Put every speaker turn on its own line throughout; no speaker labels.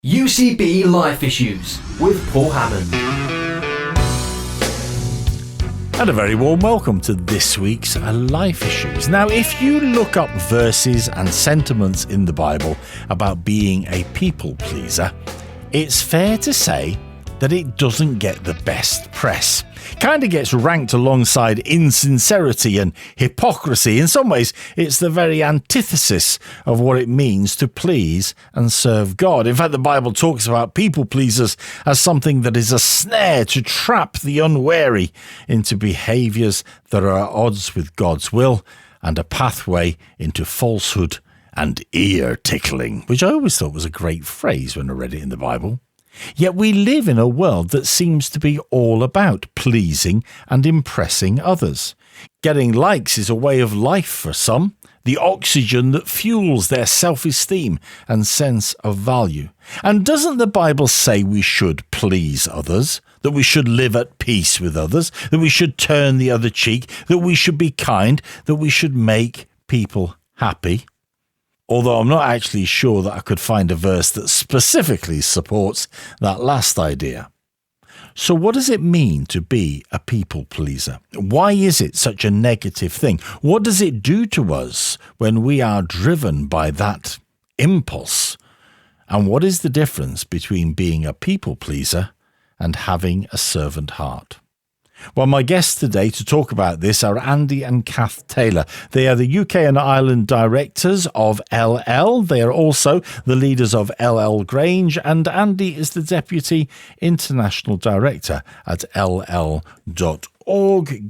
UCB Life Issues with Paul Hammond.
And a very warm welcome to this week's Life Issues. Now, if you look up verses and sentiments in the Bible about being a people pleaser, it's fair to say that it doesn't get the best press. Kind of gets ranked alongside insincerity and hypocrisy. In some ways, it's the very antithesis of what it means to please and serve God. In fact, the Bible talks about people pleasers as something that is a snare to trap the unwary into behaviours that are at odds with God's will and a pathway into falsehood and ear tickling, which I always thought was a great phrase when I read it in the Bible. Yet we live in a world that seems to be all about pleasing and impressing others. Getting likes is a way of life for some, the oxygen that fuels their self-esteem and sense of value. And doesn't the Bible say we should please others, that we should live at peace with others, that we should turn the other cheek, that we should be kind, that we should make people happy? Although I'm not actually sure that I could find a verse that specifically supports that last idea. So what does it mean to be a people pleaser? Why is it such a negative thing? What does it do to us when we are driven by that impulse? And what is the difference between being a people pleaser and having a servant heart? Well, my guests today to talk about this are Andy and Cath Taylor. They are the UK and Ireland directors of LL. They are also the leaders of LL Grange, and Andy is the deputy international director at ll.org.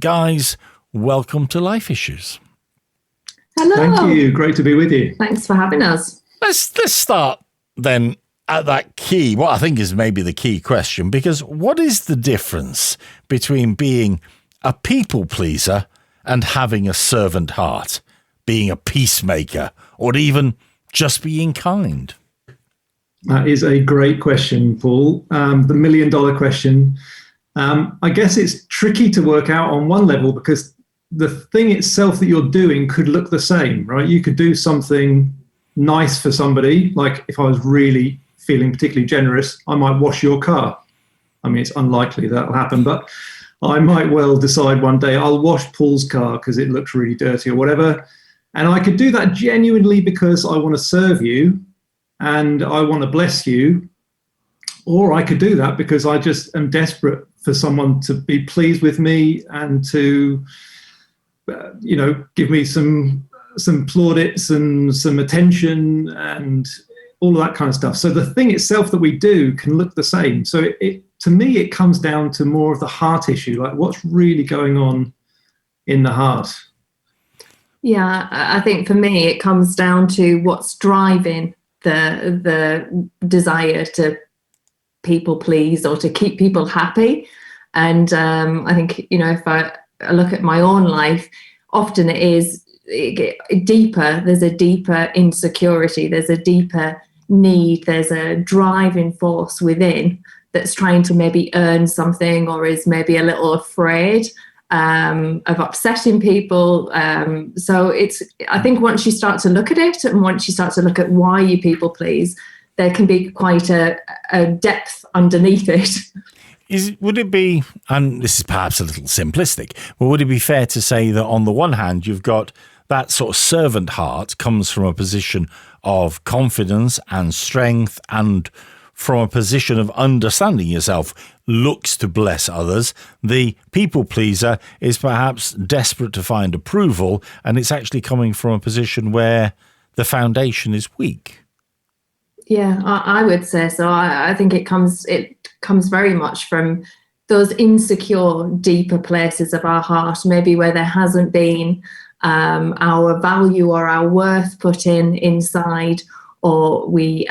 Guys, welcome to Life Issues.
Hello.
Thank you. Great to be with you.
Thanks for having us.
Let's start then at that key, what I think is maybe the key question, because what is the difference between being a people pleaser and having a servant heart, being a peacemaker, or even just being kind?
That is a great question, Paul. The million-dollar question. I guess it's tricky to work out on one level because the thing itself that you're doing could look the same, right? You could do something nice for somebody, like if I was really feeling particularly generous, I might wash your car. I mean, it's unlikely that'll happen, but I might well decide one day I'll wash Paul's car because it looks really dirty or whatever. And I could do that genuinely because I want to serve you and I want to bless you. Or I could do that because I just am desperate for someone to be pleased with me and to, give me some plaudits and some attention and all of that kind of stuff. So the thing itself that we do can look the same. So to me, it comes down to more of the heart issue, like what's really going on in the heart.
Yeah, I think for me, it comes down to what's driving the desire to people please or to keep people happy. And I think, if I look at my own life, often it deeper. There's a deeper insecurity. There's a deeper need. There's a driving force within that's trying to maybe earn something or is maybe a little afraid of upsetting people. So I think once you start to look at it and once you start to look at why you people please, there can be quite a depth underneath it.
Would it be, and this is perhaps a little simplistic, but would it be fair to say that on the one hand, you've got that sort of servant heart comes from a position of confidence and strength and from a position of understanding yourself, looks to bless others. The people pleaser is perhaps desperate to find approval, and it's actually coming from a position where the foundation is weak.
Yeah, I would say so. I think it comes very much from those insecure, deeper places of our heart, maybe where there hasn't been our value or our worth put inside, or we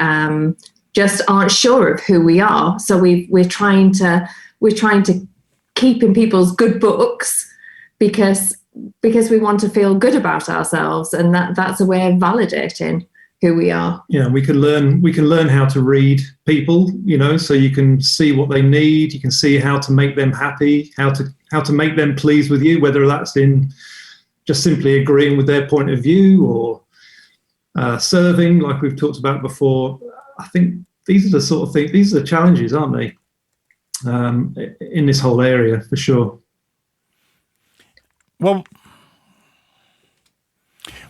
just aren't sure of who we are. So we're trying to keep in people's good books because we want to feel good about ourselves, and that's a way of validating who we are.
Yeah, we can learn how to read people, so you can see what they need, you can see how to make them happy, how to make them pleased with you, whether that's in just simply agreeing with their point of view or serving, like we've talked about before. I think these are the sort of things, these are the challenges, aren't they? In this whole area, for sure.
Well,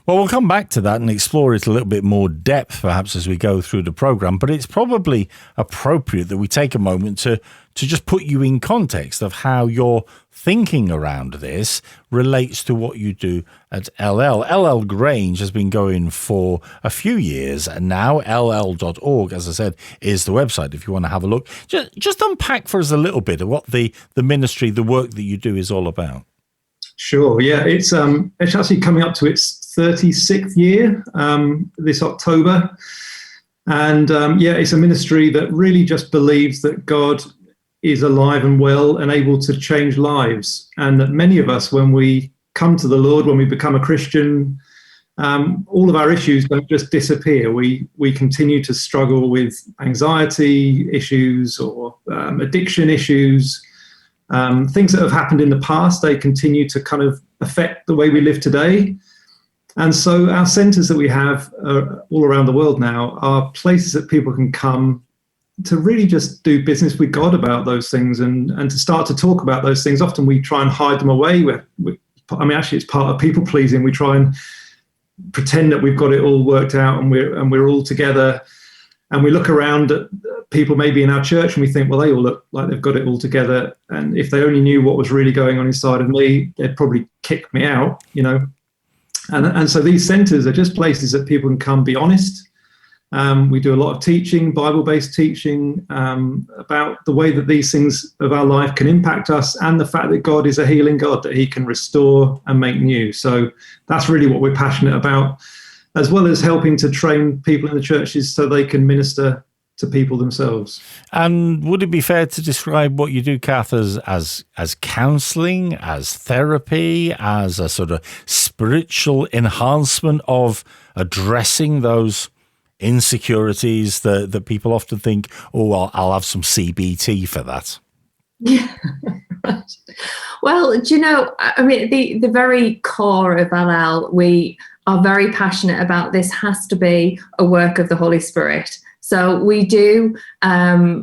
we'll come back to that and explore it a little bit more depth, perhaps, as we go through the program. But it's probably appropriate that we take a moment to just put you in context of how your thinking around this relates to what you do at LL. LL Grange has been going for a few years now. LL.org, as I said, is the website if you want to have a look. Just unpack for us a little bit of what the ministry, the work that you do is all about.
Sure. Yeah, it's actually coming up to its 36th year this October, and it's a ministry that really just believes that God is alive and well and able to change lives, and that many of us, when we come to the Lord, when we become a Christian, all of our issues don't just disappear. We continue to struggle with anxiety issues or addiction issues. Things that have happened in the past, they continue to kind of affect the way we live today. And so our centres that we have all around the world now are places that people can come to really just do business with God about those things and to start to talk about those things. Often we try and hide them away. Actually, it's part of people pleasing. We try and pretend that we've got it all worked out and we're all together. And we look around at people maybe in our church and we think, well, they all look like they've got it all together. And if they only knew what was really going on inside of me, they'd probably kick me out, you know. And so these centres are just places that people can come be honest. We do a lot of teaching, Bible-based teaching, about the way that these things of our life can impact us and the fact that God is a healing God, that he can restore and make new. So that's really what we're passionate about, as well as helping to train people in the churches so they can minister to people themselves.
And would it be fair to describe what you do, Cath, as counselling, as therapy, as a sort of spiritual enhancement of addressing those insecurities that people often think, oh, well, I'll have some CBT for that?
Yeah. Well, do you know, I mean, the very core of LL, we are very passionate about this has to be a work of the Holy Spirit. So we do,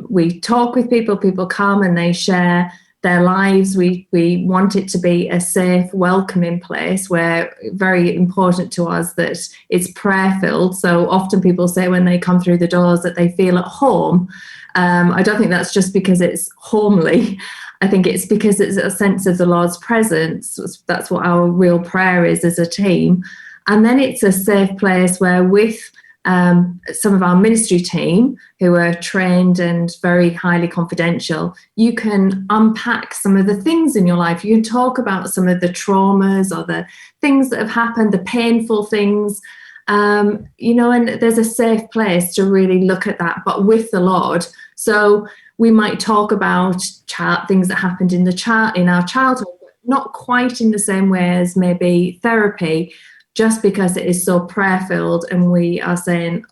we talk with people come and they share their lives. We want it to be a safe, welcoming place where very important to us that it's prayer filled. So often people say when they come through the doors that they feel at home. I don't think that's just because it's homely. I think it's because it's a sense of the Lord's presence. That's what our real prayer is as a team. And then it's a safe place where with some of our ministry team who are trained and very highly confidential, you can unpack some of the things in your life. You can talk about some of the traumas or the things that have happened, the painful things, and there's a safe place to really look at that, but with the Lord. So we might talk about things that happened in our childhood, but not quite in the same way as maybe therapy, just because it is so prayer-filled and we are saying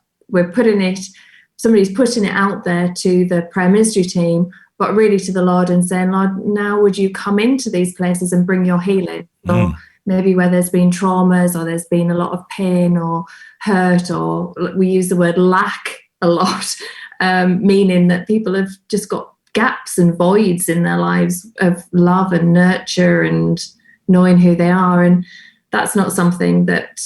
somebody's putting it out there to the prayer ministry team, but really to the Lord and saying, Lord, now would you come into these places and bring your healing? So maybe where there's been traumas or there's been a lot of pain or hurt, or we use the word lack a lot, meaning that people have just got gaps and voids in their lives of love and nurture and knowing who they are. And that's not something that,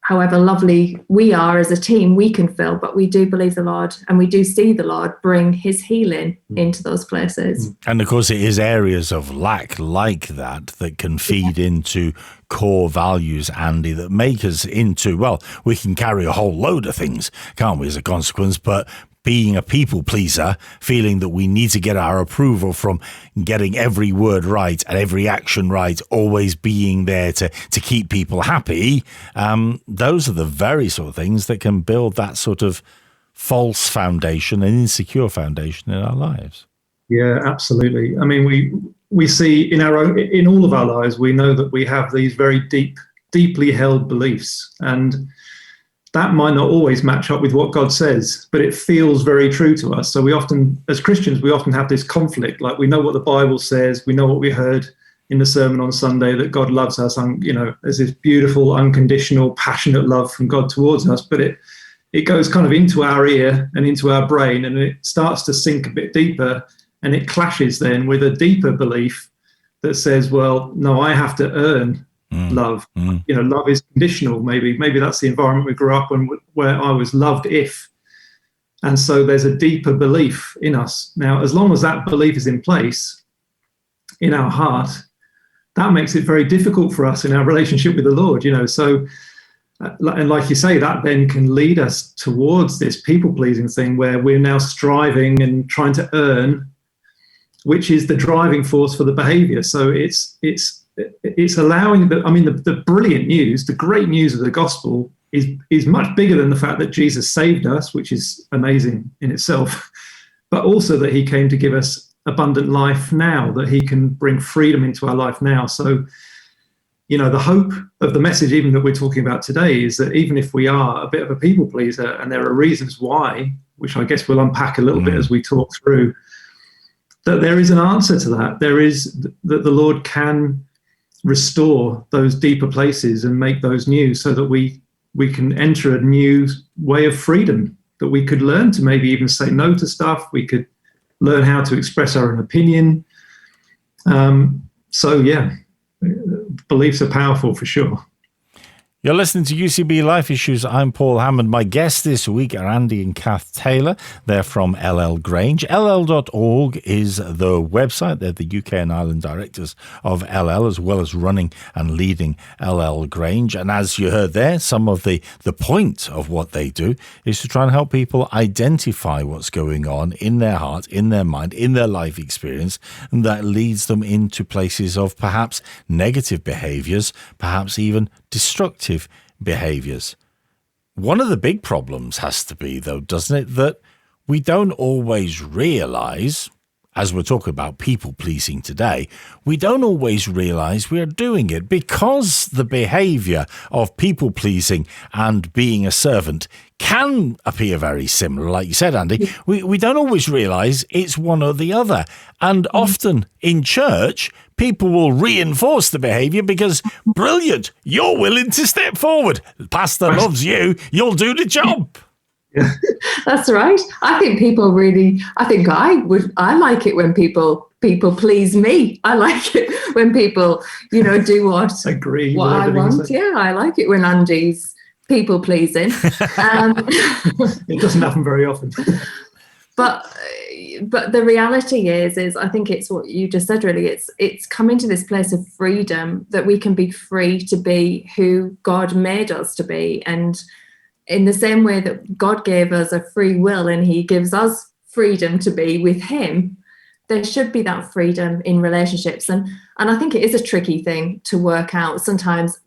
however lovely we are as a team, we can fill, but we do believe the Lord and we do see the Lord bring his healing into those places.
And of course, it is areas of lack like that can feed into core values, Andy, that make us into, well, we can carry a whole load of things, can't we, as a consequence, but being a people pleaser, feeling that we need to get our approval from getting every word right and every action right, always being there to keep people happy, those are the very sort of things that can build that sort of false foundation and insecure foundation in our lives.
Yeah, absolutely. I mean, we see in all of our lives, we know that we have these very deeply held beliefs, and that might not always match up with what God says, but it feels very true to us. So we often, as Christians, have this conflict. Like, we know what the Bible says, we know what we heard in the sermon on Sunday, that God loves us, there's this beautiful, unconditional, passionate love from God towards us, but it goes kind of into our ear and into our brain, and it starts to sink a bit deeper, and it clashes then with a deeper belief that says, well, no, I have to earn love. Love is conditional. Maybe that's the environment we grew up in, where I was loved if. And so there's a deeper belief in us. Now, as long as that belief is in place in our heart, that makes it very difficult for us in our relationship with the Lord, So, and like you say, that then can lead us towards this people-pleasing thing where we're now striving and trying to earn, which is the driving force for the behavior. So it's allowing the brilliant news, the great news of the gospel is much bigger than the fact that Jesus saved us, which is amazing in itself, but also that he came to give us abundant life now, that he can bring freedom into our life now. So, the hope of the message, even that we're talking about today, is that even if we are a bit of a people pleaser, and there are reasons why, which I guess we'll unpack a little bit as we talk through, that there is an answer to that. There is that the Lord can restore those deeper places and make those new, so that we can enter a new way of freedom, that we could learn to maybe even say no to stuff. We could learn how to express our own opinion. Beliefs are powerful for sure.
You're listening to UCB Life Issues. I'm Paul Hammond. My guests this week are Andy and Cath Taylor. They're from LL Grange. LL.org is the website. They're the UK and Ireland directors of LL, as well as running and leading LL Grange. And as you heard there, some of the point of what they do is to try and help people identify what's going on in their heart, in their mind, in their life experience, and that leads them into places of perhaps negative behaviours, perhaps even destructive behaviours. One of the big problems has to be, though, doesn't it, that we don't always realise, as we're talking about people pleasing today, we don't always realise we're doing it, because the behaviour of people pleasing and being a servant can appear very similar. Like you said, Andy, we don't always realise it's one or the other. And often in church, people will reinforce the behaviour because, brilliant, you're willing to step forward. The pastor loves you, you'll do the job.
Yeah.
That's right. I think I like it when people please me. I like it when people, do what I want. Yeah, I like it when Andy's people pleasing.
It doesn't happen very often.
But the reality is I think it's what you just said, really. It's coming to this place of freedom, that we can be free to be who God made us to be. And in the same way that God gave us a free will and he gives us freedom to be with him, there should be that freedom in relationships. And I think it is a tricky thing to work out sometimes.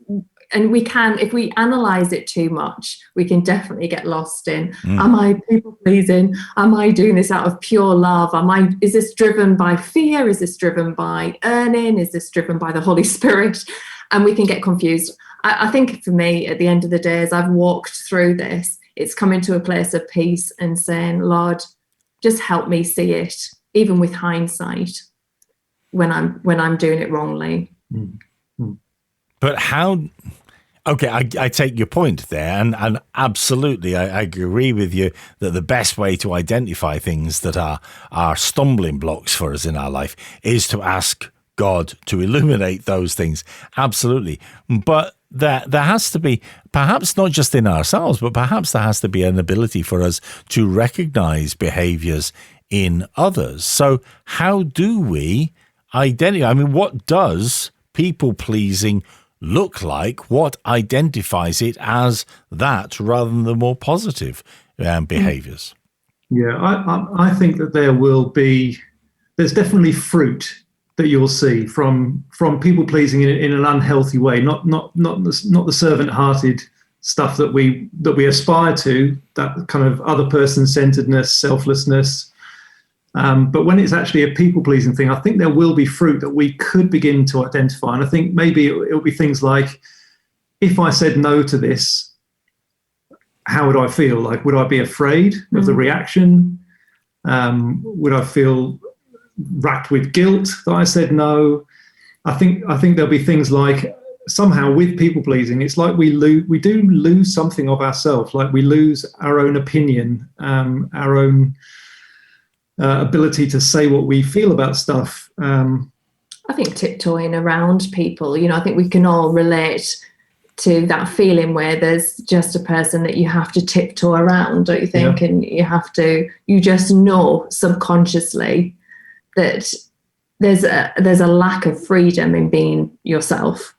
And we can, if we analyze it too much, we can definitely get lost in, am I people pleasing? Am I doing this out of pure love? Is this driven by fear? Is this driven by earning? Is this driven by the Holy Spirit? And we can get confused. I think for me, at the end of the day, as I've walked through this, it's coming to a place of peace and saying, Lord, just help me see it, even with hindsight, when I'm doing it wrongly.
But how? Okay, I take your point there, and absolutely, I agree with you that the best way to identify things that are stumbling blocks for us in our life is to ask God to illuminate those things. Absolutely. But there has to be, perhaps not just in ourselves, but perhaps there has to be an ability for us to recognize behaviors in others. So how do we identify? I mean, what does people-pleasing look like? What identifies it as that rather than the more positive behaviors?
Yeah, I think that there's definitely fruit that you'll see from people pleasing in an unhealthy way, not the servant-hearted stuff that we aspire to, that kind of other person centeredness, selflessness. But when it's actually a people pleasing thing, I think there will be fruit that we could begin to identify. And I think maybe it'll be things like, if I said no to this, how would I feel? Like, would I be afraid of the reaction? Would I feel racked with guilt that I said no? I think there'll be things like, somehow with people pleasing, it's like we do lose something of ourselves. Like we lose our own opinion, our own ability to say what we feel about stuff.
I think tiptoeing around people, I think we can all relate to that feeling where there's just a person that you have to tiptoe around, don't you think?
Yeah.
And you just know subconsciously that there's a lack of freedom in being yourself.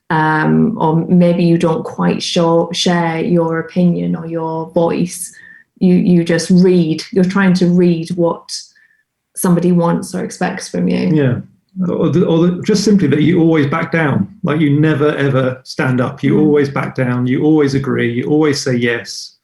Or maybe you don't quite share your opinion or your voice. You just you're trying to read what somebody wants or expects from you.
Yeah. Or just simply that you always back down. Like you never ever stand up. You always back down. You always agree. You always say yes,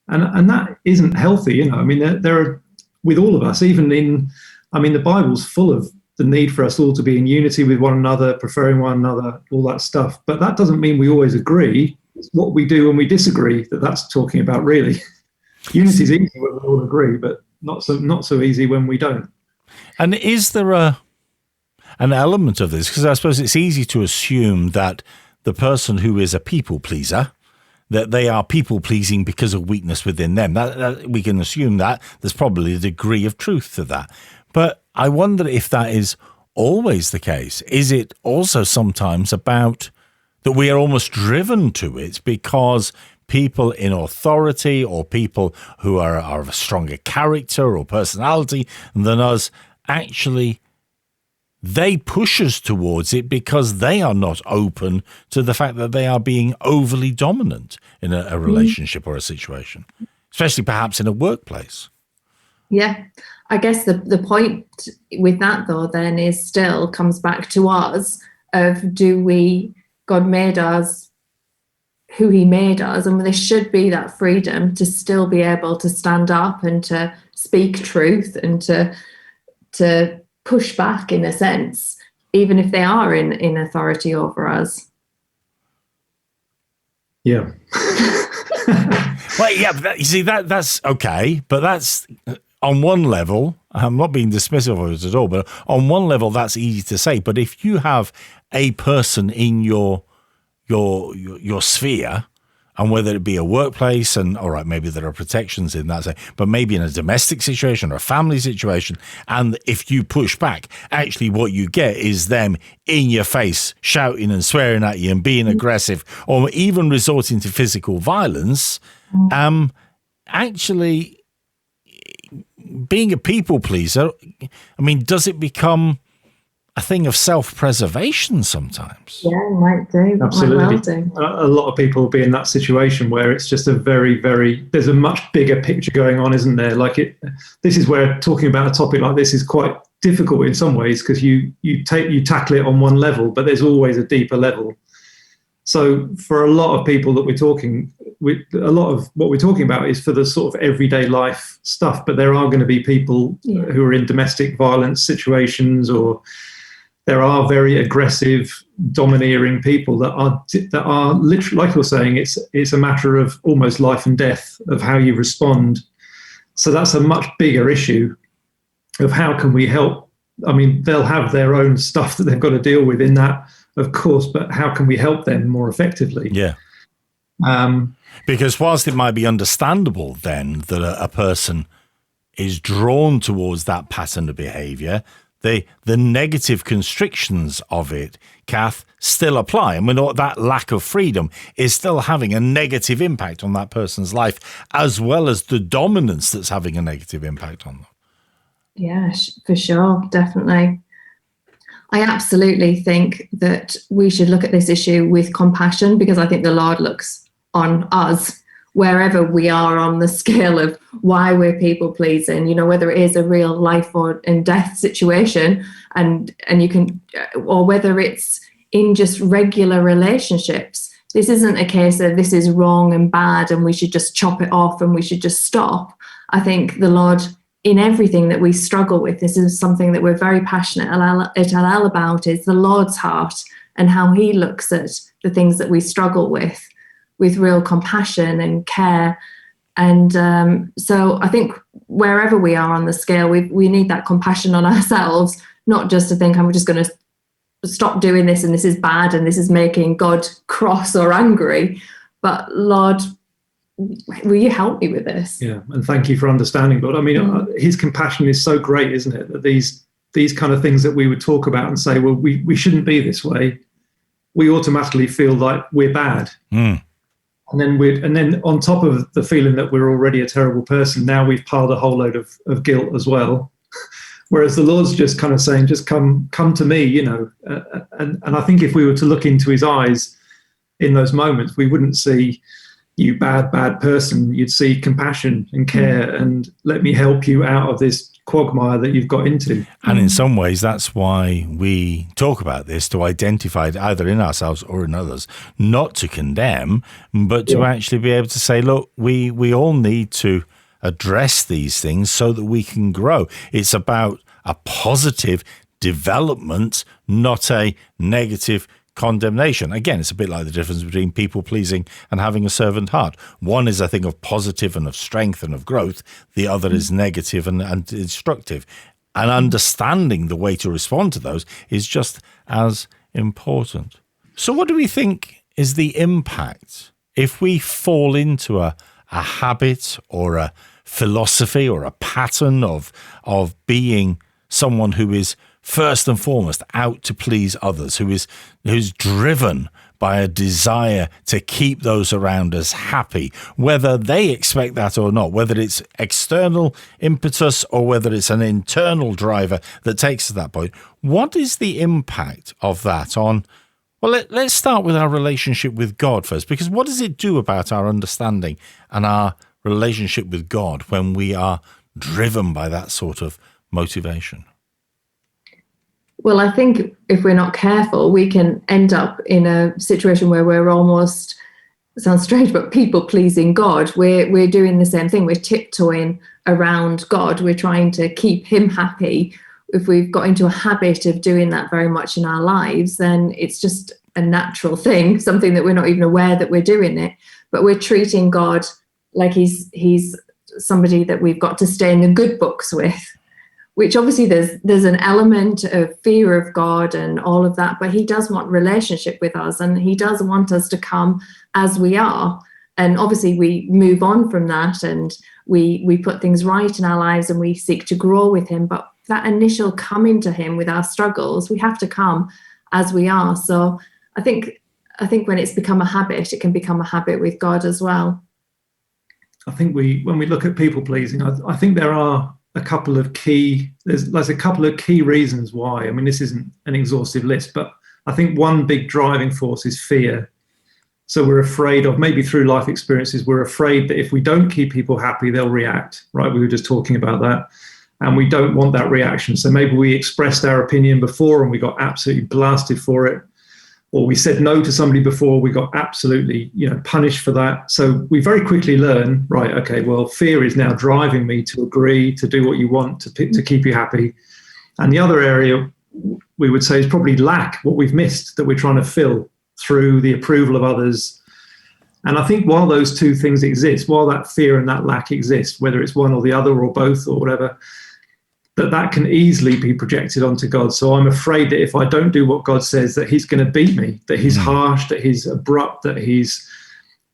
and that isn't healthy. I mean, there are, with all of us, even the Bible's full of the need for us all to be in unity with one another, preferring one another, all that stuff. But that doesn't mean we always agree. It's what we do when we disagree that's talking about, really. Unity is easy when we all agree, but not so easy when we don't.
And is there an element of this? Because I suppose it's easy to assume that the person who is a people pleaser, that they are people pleasing because of weakness within them. That we can assume that there's probably a degree of truth to that. But I wonder if that is always the case. Is it also sometimes about that we are almost driven to it because people in authority or people who are of a stronger character or personality than us, actually they push us towards it because they are not open to the fact that they are being overly dominant in a relationship or a situation, especially perhaps in a workplace.
Yeah, I guess the point with that, though, then is still comes back to us of God made us who he made us, and there should be that freedom to still be able to stand up and to speak truth and to push back in a sense, even if they are in authority over us.
Yeah.
Well, yeah, you see, that's okay, but that's on one level, I'm not being dismissive of it at all, but on one level, that's easy to say. But if you have a person in your sphere, and whether it be a workplace, and all right, maybe there are protections in that, but maybe in a domestic situation or a family situation, and if you push back, actually what you get is them in your face shouting and swearing at you and being aggressive, or even resorting to physical violence. Actually, being a people pleaser, I mean, does it become a thing of self-preservation sometimes?
Yeah, it might do.
Absolutely.
Might well do.
A lot of people will be in that situation where it's just a very, very, there's a much bigger picture going on, isn't there? This is where talking about a topic like this is quite difficult in some ways, because you tackle it on one level, but there's always a deeper level. So for a lot of people that we're talking with, a lot of what we're talking about is for the sort of everyday life stuff, but there are going to be people who are in domestic violence situations, or there are very aggressive, domineering people that are literally, like you're saying, it's a matter of almost life and death of how you respond. So that's a much bigger issue of how can we help. I mean, they'll have their own stuff that they've got to deal with in that, of course, but how can we help them more effectively?
Yeah. Because whilst it might be understandable then that a person is drawn towards that pattern of behaviour, the negative constrictions of it, Cath, still apply. I mean, that lack of freedom is still having a negative impact on that person's life, as well as the dominance that's having a negative impact on them. Yeah,
for sure, definitely. I absolutely think that we should look at this issue with compassion, because I think the Lord looks on us wherever we are on the scale of why we're people pleasing, whether it is a real life or and death situation, and you can, or whether it's in just regular relationships. This isn't a case of this is wrong and bad and we should just chop it off and we should just stop. I think the Lord, in everything that we struggle with, this is something that we're very passionate at LL about, is the Lord's heart and how he looks at the things that we struggle with real compassion and care. And so I think wherever we are on the scale, we need that compassion on ourselves, not just to think I'm just going to stop doing this and this is bad and this is making God cross or angry. But Lord, will you help me with this?
Yeah, and thank you for understanding. But I mean, his compassion is so great, isn't it? That these kind of things that we would talk about and say, well, we shouldn't be this way. We automatically feel like we're bad. And then on top of the feeling that we're already a terrible person, now we've piled a whole load of guilt as well. Whereas the Lord's just kind of saying, just come to me, you know. And I think if we were to look into his eyes in those moments, we wouldn't see you bad person. You'd see compassion and care and let me help you out of this quagmire that you've got into.
And in some ways, that's why we talk about this, to identify it either in ourselves or in others, not to condemn, but to actually be able to say, look, we all need to address these things so that we can grow. It's about a positive development, not a negative condemnation. Again, it's a bit like the difference between people pleasing and having a servant heart. One is a thing of positive and of strength and of growth. The other is negative and destructive. And understanding the way to respond to those is just as important. So what do we think is the impact if we fall into a habit or a philosophy or a pattern of being someone who is first and foremost out to please others, who's driven by a desire to keep those around us happy, whether they expect that or not, whether it's external impetus or whether it's an internal driver that takes us to that point? What is the impact of that on, well, let's start with our relationship with God first, because what does it do about our understanding and our relationship with God when we are driven by that sort of motivation?
Well, I think if we're not careful, we can end up in a situation where we're almost, it sounds strange, but people-pleasing God. We're doing the same thing. We're tiptoeing around God. We're trying to keep him happy. If we've got into a habit of doing that very much in our lives, then it's just a natural thing, something that we're not even aware that we're doing it. But we're treating God like he's somebody that we've got to stay in the good books with, which obviously there's an element of fear of God and all of that, but he does want relationship with us and he does want us to come as we are. And obviously we move on from that and we put things right in our lives and we seek to grow with him. But that initial coming to him with our struggles, we have to come as we are. So I think when it's become a habit, it can become a habit with God as well.
I think when we look at people pleasing, I think there are a couple of key reasons why. I mean, this isn't an exhaustive list, but I think one big driving force is fear. So we're afraid of, maybe through life experiences, we're afraid that if we don't keep people happy, they'll react, right? We were just talking about that. And we don't want that reaction. So maybe we expressed our opinion before and we got absolutely blasted for it. Or we said no to somebody before, we got absolutely, punished for that. So we very quickly learn, right, okay, well, fear is now driving me to agree, to do what you want, to keep you happy. And the other area we would say is probably lack, what we've missed that we're trying to fill through the approval of others. And I think while those two things exist, while that fear and that lack exist, whether it's one or the other or both or whatever, that can easily be projected onto God. So I'm afraid that if I don't do what God says, that he's going to beat me, that he's harsh, that he's abrupt, that he's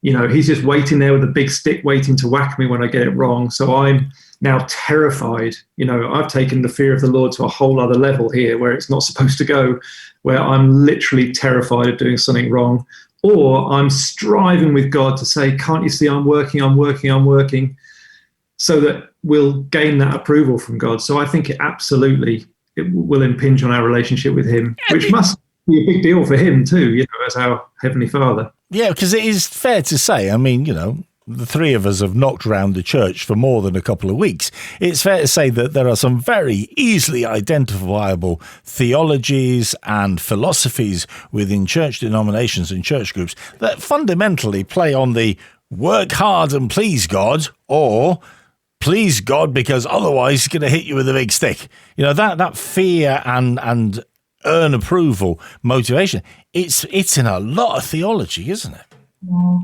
just waiting there with a big stick waiting to whack me when I get it wrong. So I'm now terrified. I've taken the fear of the Lord to a whole other level here where it's not supposed to go, where I'm literally terrified of doing something wrong. Or I'm striving with God to say, can't you see I'm working, so that we'll gain that approval from God. So I think it will impinge on our relationship with him, which must be a big deal for him too, as our Heavenly Father.
Yeah, because it is fair to say, I mean, the three of us have knocked around the church for more than a couple of weeks. It's fair to say that there are some very easily identifiable theologies and philosophies within church denominations and church groups that fundamentally play on the work hard and please God, or please God because otherwise he's going to hit you with a big stick. That fear and earn approval motivation, it's in a lot of theology, isn't it?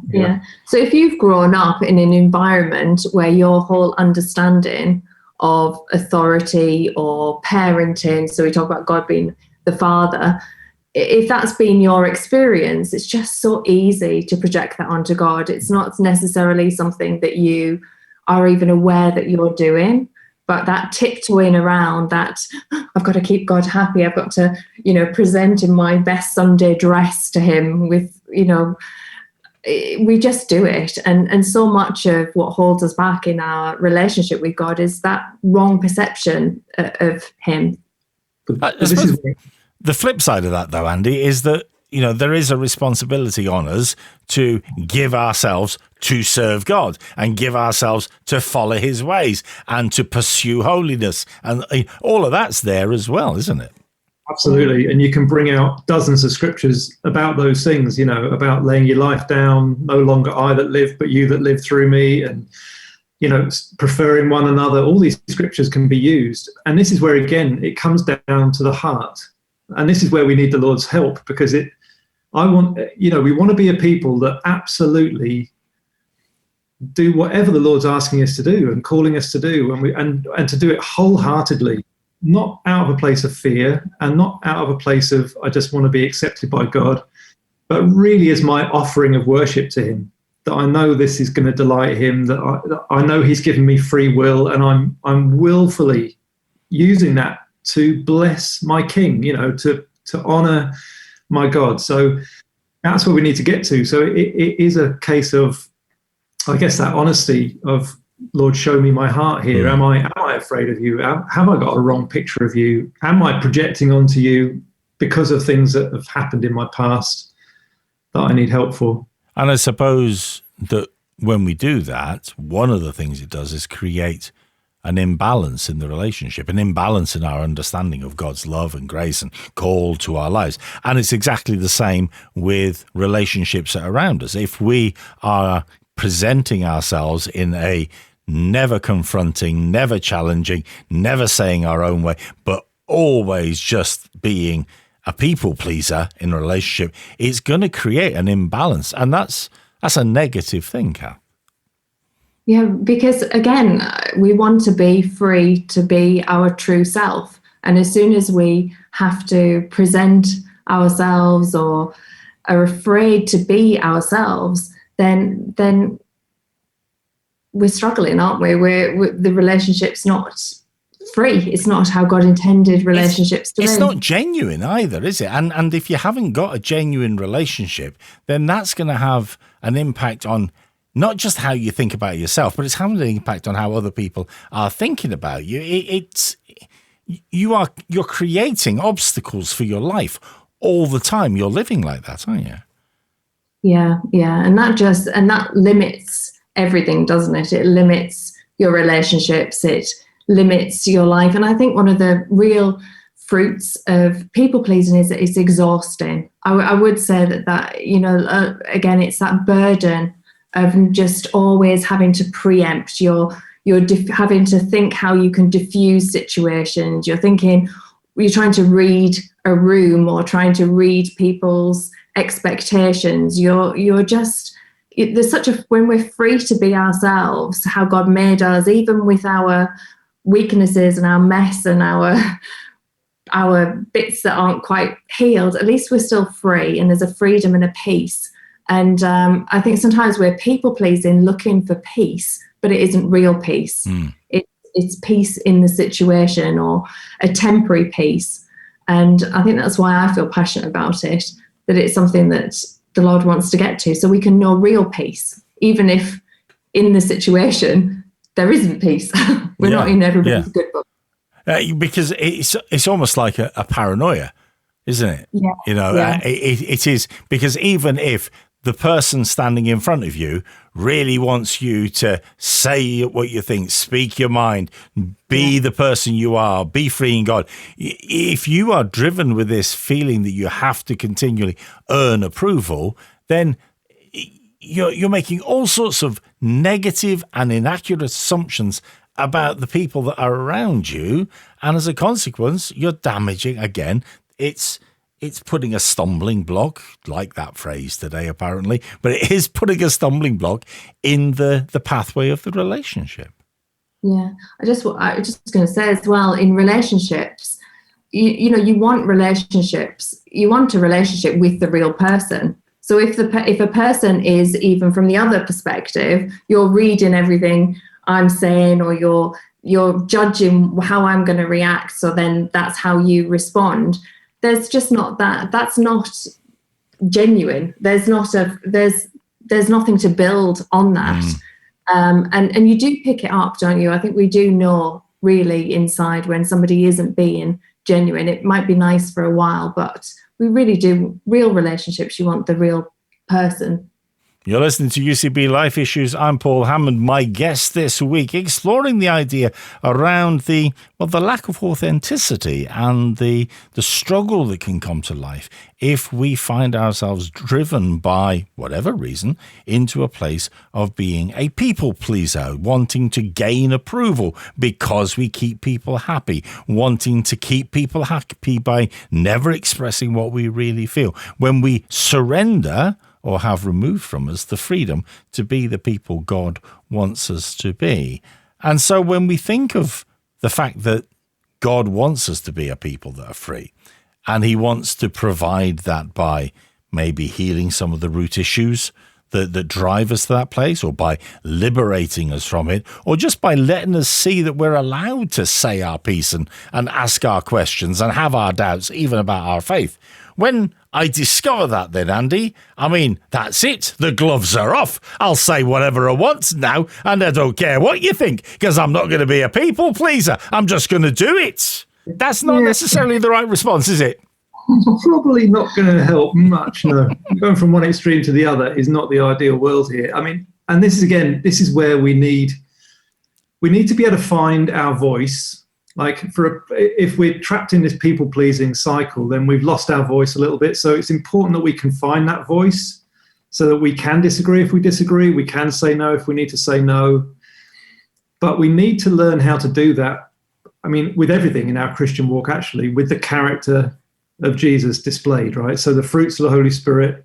Yeah. So if you've grown up in an environment where your whole understanding of authority or parenting, so we talk about God being the father, if that's been your experience, it's just so easy to project that onto God. It's not necessarily something that you are even aware that you're doing, but that tiptoeing around that, I've got to keep God happy. I've got to, present in my best Sunday dress to him with, we just do it. And so much of what holds us back in our relationship with God is that wrong perception of him.
The flip side of that, though, Andy, is that, there is a responsibility on us to give ourselves to serve God and give ourselves to follow his ways and to pursue holiness. And all of that's there as well, isn't it?
Absolutely. And you can bring out dozens of scriptures about those things, about laying your life down, no longer I that live, but you that live through me, and, preferring one another. All these scriptures can be used. And this is where, again, it comes down to the heart. And this is where we need the Lord's help, because we want to be a people that absolutely do whatever the Lord's asking us to do and calling us to do, and to do it wholeheartedly, not out of a place of fear and not out of a place of, I just want to be accepted by God, but really as my offering of worship to him, that I know this is going to delight him, that I know he's given me free will, and I'm willfully using that to bless my King, to honor my God. So that's where we need to get to. So it is a case of, I guess, that honesty of, Lord, show me my heart here. Am I afraid of you? Have I got a wrong picture of you? Am I projecting onto you because of things that have happened in my past that I need help for?
And I suppose that when we do that, one of the things it does is create an imbalance in the relationship, an imbalance in our understanding of God's love and grace and call to our lives. And it's exactly the same with relationships that are around us. If we are presenting ourselves in a never confronting, never challenging, never saying our own way, but always just being a people pleaser in a relationship, it's going to create an imbalance. And that's a negative thing, Cath.
Yeah, because again, we want to be free to be our true self. And as soon as we have to present ourselves or are afraid to be ourselves, then we're struggling, aren't we? The relationship's not free. It's not how God intended relationships to be.
It's not genuine either, is it? And if you haven't got a genuine relationship, then that's going to have an impact on not just how you think about yourself, but it's having an impact on how other people are thinking about you. You're creating obstacles for your life all the time. You're living like that, aren't you?
Yeah. And that limits everything, doesn't it? It limits your relationships. It limits your life. And I think one of the real fruits of people pleasing is that it's exhausting. I would say that again, it's that burden of just always having to preempt. You're having to think how you can diffuse situations. You're trying to read a room or trying to read people's expectations. There's such when we're free to be ourselves, how God made us, even with our weaknesses and our mess and our bits that aren't quite healed, at least we're still free, and there's a freedom and a peace. And I think sometimes we're people pleasing, looking for peace, but it isn't real peace. It's peace in the situation or a temporary peace. And I think that's why I feel passionate about it, that it's something that the Lord wants to get to, so we can know real peace, even if in the situation there isn't peace. We're not in everybody's good book.
Because it's almost like a paranoia, isn't it?
Yeah.
It is, because even if the person standing in front of you really wants you to say what you think, speak your mind, be the person you are, be free in God. If you are driven with this feeling that you have to continually earn approval, then you're making all sorts of negative and inaccurate assumptions about the people that are around you. And as a consequence, you're damaging, again, it's putting a stumbling block, like that phrase today, apparently, but it is putting a stumbling block in the pathway of the relationship.
Yeah, I was just going to say as well, in relationships, you want relationships. You want a relationship with the real person. So if a person is, even from the other perspective, you're reading everything I'm saying, or you're judging how I'm going to react, so then that's how you respond. There's just not that. That's not genuine. There's nothing to build on that. And you do pick it up, don't you? I think we do know really inside when somebody isn't being genuine. It might be nice for a while, but we really do. Real relationships, you want the real person.
You're listening to UCB Life Issues. I'm Paul Hammond. My guest this week, exploring the idea around the lack of authenticity and the struggle that can come to life if we find ourselves driven by whatever reason into a place of being a people pleaser, wanting to gain approval because we keep people happy, wanting to keep people happy by never expressing what we really feel. When we surrender or have removed from us the freedom to be the people God wants us to be. And so when we think of the fact that God wants us to be a people that are free, and he wants to provide that by maybe healing some of the root issues that drive us to that place, or by liberating us from it, or just by letting us see that we're allowed to say our piece and ask our questions and have our doubts, even about our faith. When I discover that then, Andy, I mean, that's it. The gloves are off. I'll say whatever I want now, and I don't care what you think, because I'm not going to be a people pleaser. I'm just going to do it. That's not necessarily the right response, is it?
Probably not going to help much, no. Going from one extreme to the other is not the ideal world here. I mean, and this is where we need to be able to find our voice. Like, if we're trapped in this people-pleasing cycle, then we've lost our voice a little bit. So it's important that we can find that voice so that we can disagree if we disagree. We can say no if we need to say no. But we need to learn how to do that, I mean, with everything in our Christian walk, actually, with the character of Jesus displayed, right? So the fruits of the Holy Spirit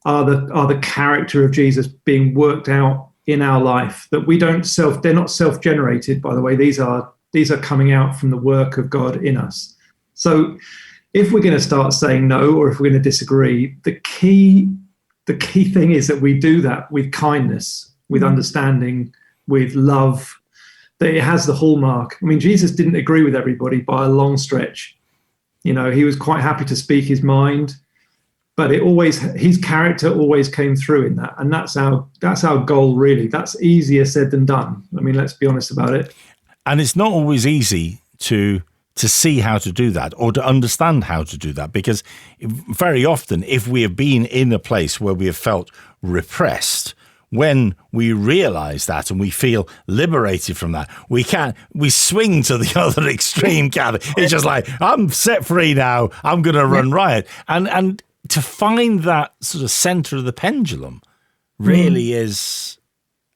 are the character of Jesus being worked out in our life, that they're not self-generated, by the way. These are coming out from the work of God in us. So if we're going to start saying no, or if we're going to disagree, the key thing is that we do that with kindness, with understanding, with love, that it has the hallmark. I mean, Jesus didn't agree with everybody by a long stretch. You know, he was quite happy to speak his mind, but his character always came through in that. And that's our goal, really. That's easier said than done. I mean, let's be honest about it.
And it's not always easy to see how to do that, or to understand how to do that, because very often, if we have been in a place where we have felt repressed, when we realize that and we feel liberated from that, we swing to the other extreme, Cath. It's just like, I'm set free now, I'm going to run riot. And to find that sort of center of the pendulum really is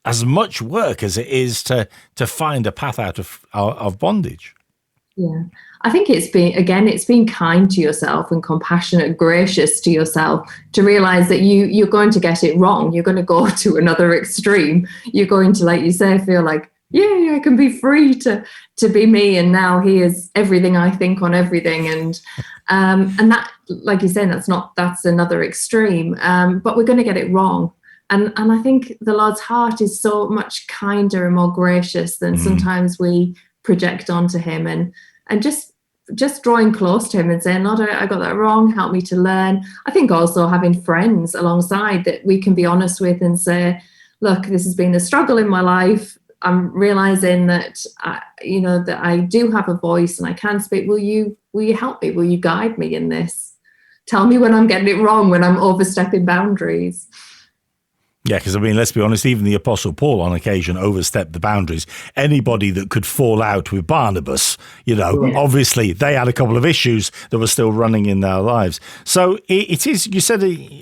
as much work as it is to find a path out of bondage.
Yeah, I think it's been kind to yourself and compassionate, gracious to yourself, to realize that you're going to get it wrong. You're going to go to another extreme. You're going to, like you say, feel like, yeah, I can be free to be me, and now here's everything I think on everything, and that, like you're saying, that's another extreme. But we're going to get it wrong. And I think the Lord's heart is so much kinder and more gracious than sometimes we project onto him, and just drawing close to him and saying, Lord, I got that wrong, help me to learn. I think also having friends alongside that we can be honest with and say, look, this has been a struggle in my life. I'm realizing that that I do have a voice and I can speak. Will you help me? Will you guide me in this? Tell me when I'm getting it wrong, when I'm overstepping boundaries.
Yeah, because, I mean, let's be honest, even the Apostle Paul on occasion overstepped the boundaries. Anybody that could fall out with Barnabas, obviously they had a couple of issues that were still running in their lives. So it is, you said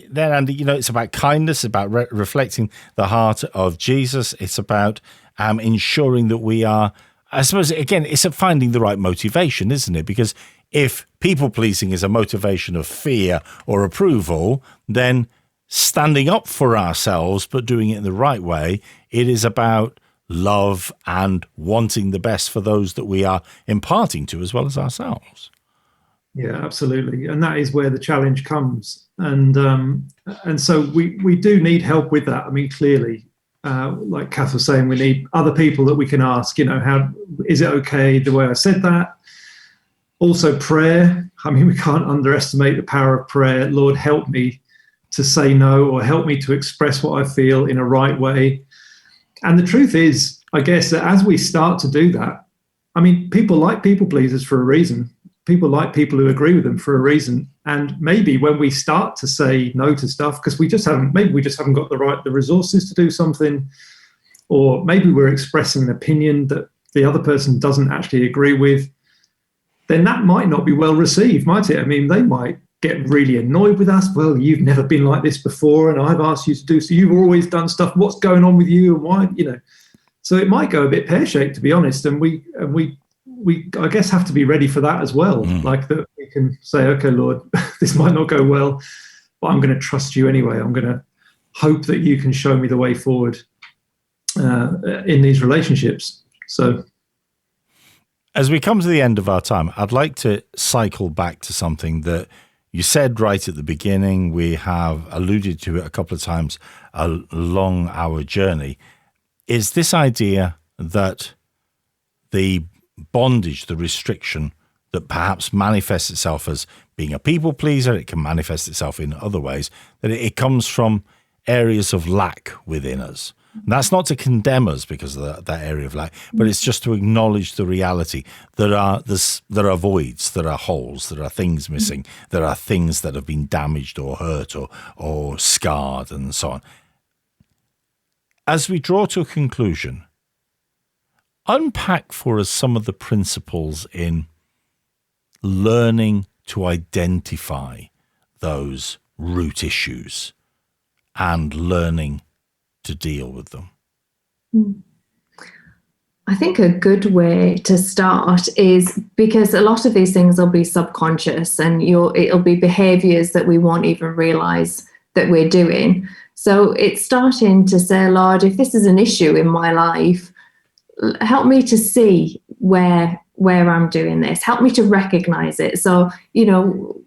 there, Andy, it's about kindness, about reflecting the heart of Jesus. It's about ensuring that we are, I suppose, again, it's finding the right motivation, isn't it? Because if people-pleasing is a motivation of fear or approval, then standing up for ourselves, but doing it in the right way, it is about love and wanting the best for those that we are imparting to, as well as ourselves.
Yeah, absolutely, and that is where the challenge comes, and so we do need help with that. I mean, clearly, like Cath was saying, we need other people that we can ask. You know, how is it okay the way I said that? Also, prayer. I mean, we can't underestimate the power of prayer. Lord, help me to say no, or help me to express what I feel in a right way. And the truth is, I guess, that as we start to do that, I mean, people like people pleasers for a reason. People like people who agree with them for a reason. And maybe when we start to say no to stuff, because we just haven't got the resources to do something, or maybe we're expressing an opinion that the other person doesn't actually agree with, then that might not be well received, might it? I mean, they might get really annoyed with us. Well, you've never been like this before, and I've asked you to do so. You've always done stuff. What's going on with you, and why? You know, so it might go a bit pear-shaped, to be honest. And we I guess have to be ready for that as well. Like that, we can say, okay, Lord, this might not go well, but I'm going to trust you anyway. I'm going to hope that you can show me the way forward in these relationships. So,
as we come to the end of our time, I'd like to cycle back to something that you said right at the beginning. We have alluded to it a couple of times along our journey, is this idea that the bondage, the restriction that perhaps manifests itself as being a people pleaser, it can manifest itself in other ways, that it comes from areas of lack within us. And that's not to condemn us because of that area of lack, but it's just to acknowledge the reality. There are voids, there are holes, there are things missing, there are things that have been damaged or hurt or scarred and so on. As we draw to a conclusion, unpack for us some of the principles in learning to identify those root issues and learning to deal with them.
I think a good way to start is, because a lot of these things will be subconscious, and it'll be behaviors that we won't even realize that we're doing. So it's starting to say, Lord, if this is an issue in my life, help me to see where I'm doing this. Help me to recognize it. So, you know,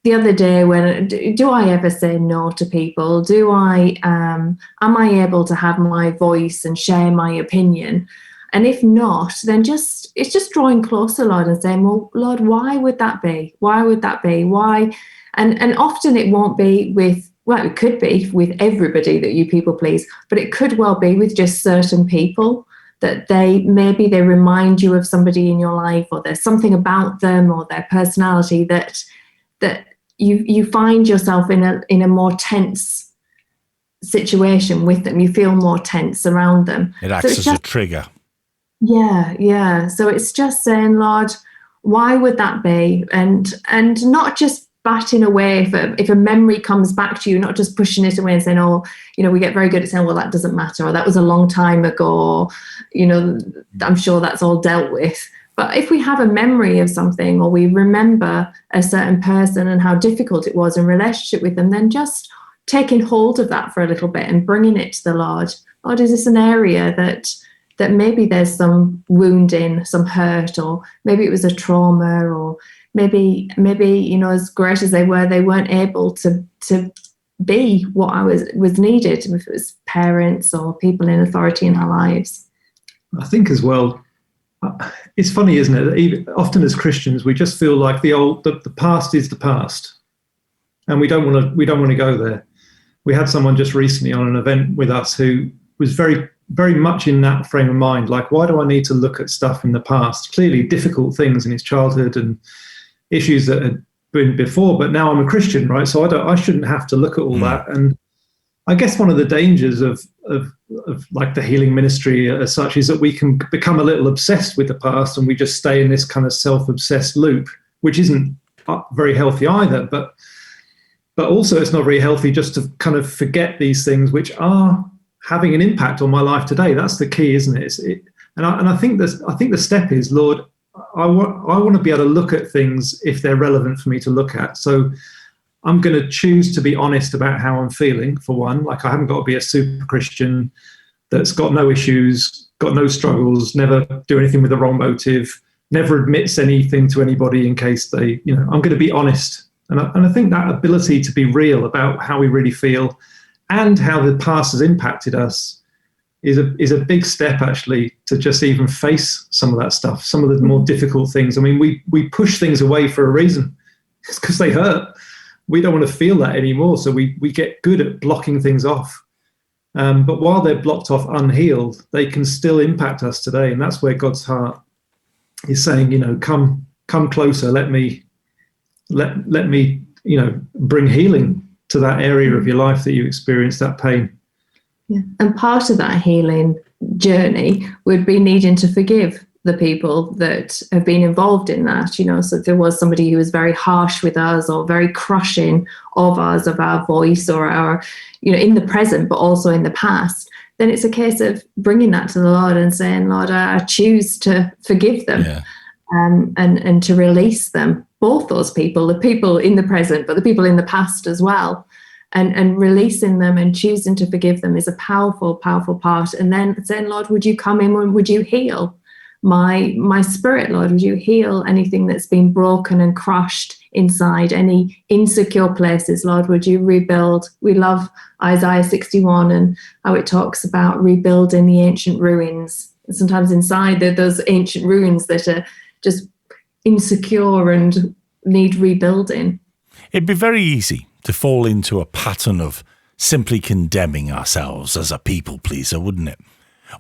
the other day, when do I ever say no to people? Am I able to have my voice and share my opinion? And if not, then it's just drawing closer, Lord, and saying, well, Lord, why would that be? Why would that be? Why? And often it won't be with, well, it could be with everybody that you people please, but it could well be with just certain people, that they remind you of somebody in your life, or there's something about them or their personality that you find yourself in a more tense situation with them. You feel more tense around them.
It acts as a trigger.
Yeah. So it's just saying, Lord, why would that be? And not just batting away if a memory comes back to you, not just pushing it away and saying, oh, you know, we get very good at saying, well, that doesn't matter, or that was a long time ago, or, you know, I'm sure that's all dealt with. But if we have a memory of something, or we remember a certain person and how difficult it was in relationship with them, then just taking hold of that for a little bit and bringing it to the Lord. Lord, is this an area that maybe there's some wounding, some hurt, or maybe it was a trauma, or maybe, you know, as great as they weren't able to be what I was needed, if it was parents or people in authority in our lives.
I think as well, it's funny, isn't it? That even often as Christians, we just feel like the past is the past, and we don't want to go there. We had someone just recently on an event with us who was very, very much in that frame of mind. Like, why do I need to look at stuff in the past? Clearly, difficult things in his childhood and issues that had been before, but now I'm a Christian, right? So I shouldn't have to look at all that. And I guess one of the dangers of like the healing ministry as such is that we can become a little obsessed with the past, and we just stay in this kind of self-obsessed loop, which isn't very healthy either. But also it's not very healthy just to kind of forget these things which are having an impact on my life today. That's the key, isn't it? I think the step is, Lord, I want to be able to look at things if they're relevant for me to look at. So I'm going to choose to be honest about how I'm feeling, for one. Like, I haven't got to be a super Christian that's got no issues, got no struggles, never do anything with the wrong motive. never admits anything to anybody in case they, I'm going to be honest. And I think that ability to be real about how we really feel and how the past has impacted us is a big step, actually, to just even face some of that stuff, some of the more difficult things. I mean, we push things away for a reason. It's because they hurt. We don't want to feel that anymore. So we get good at blocking things off. But while they're blocked off unhealed, they can still impact us today. And that's where God's heart is saying, come closer. Let me, bring healing to that area of your life that you experience that pain.
Yeah. And part of that healing journey would be needing to forgive the people that have been involved in that, so if there was somebody who was very harsh with us or very crushing of us, of our voice or our, in the present, but also in the past, then it's a case of bringing that to the Lord and saying, Lord, I choose to forgive them.
Yeah.
And to release them, both those people, the people in the present, but the people in the past as well. And releasing them and choosing to forgive them is a powerful, powerful part. And then saying, Lord, would you come in and would you heal my spirit, Lord? Would you heal anything that's been broken and crushed inside, any insecure places, Lord? Would you rebuild? We love Isaiah 61 and how it talks about rebuilding the ancient ruins. And sometimes inside those ancient ruins that are just insecure and need rebuilding.
It'd be very easy to fall into a pattern of simply condemning ourselves as a people pleaser, wouldn't it?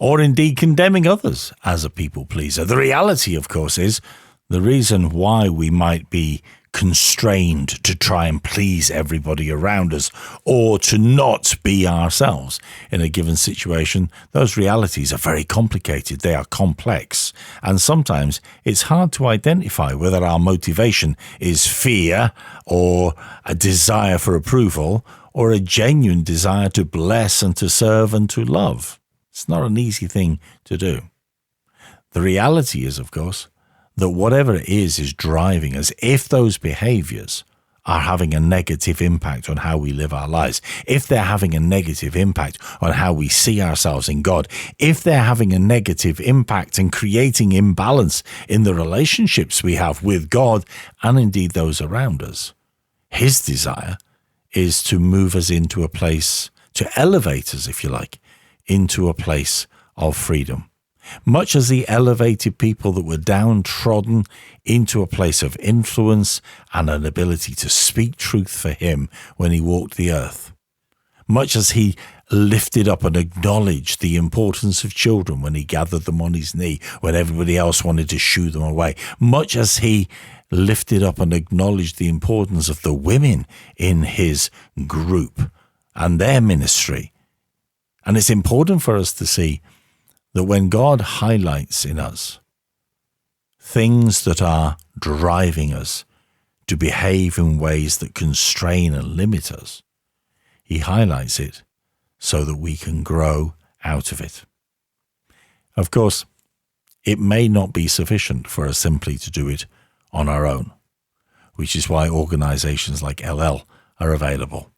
Or indeed condemning others as a people pleaser. The reality, of course, is the reason why we might be constrained to try and please everybody around us or to not be ourselves in a given situation. Those realities are very complicated. They are complex. And sometimes it's hard to identify whether our motivation is fear or a desire for approval or a genuine desire to bless and to serve and to love. It's not an easy thing to do. The reality is, of course, that whatever it is driving us, if those behaviors are having a negative impact on how we live our lives, if they're having a negative impact on how we see ourselves in God, if they're having a negative impact and creating imbalance in the relationships we have with God and indeed those around us, His desire is to move us into a place, to elevate us, if you like, into a place of freedom. Much as He elevated people that were downtrodden into a place of influence and an ability to speak truth for Him when He walked the earth. Much as He lifted up and acknowledged the importance of children when He gathered them on His knee when everybody else wanted to shoo them away. Much as He lifted up and acknowledged the importance of the women in His group and their ministry. And it's important for us to see that when God highlights in us things that are driving us to behave in ways that constrain and limit us, He highlights it so that we can grow out of it. Of course, it may not be sufficient for us simply to do it on our own, which is why organizations like LL are available.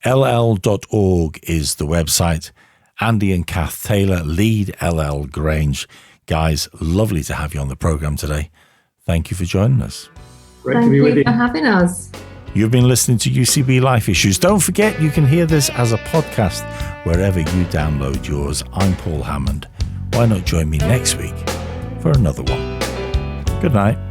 LL.org is the website. Andy and Cath Taylor lead LL Grange. Guys, lovely to have you on the program today. Thank you for joining us.
Great to be with you.
Thank you for having us.
You've been listening to UCB Life Issues. Don't forget you can hear this as a podcast wherever you download yours. I'm Paul Hammond. Why not join me next week for another one? Good night.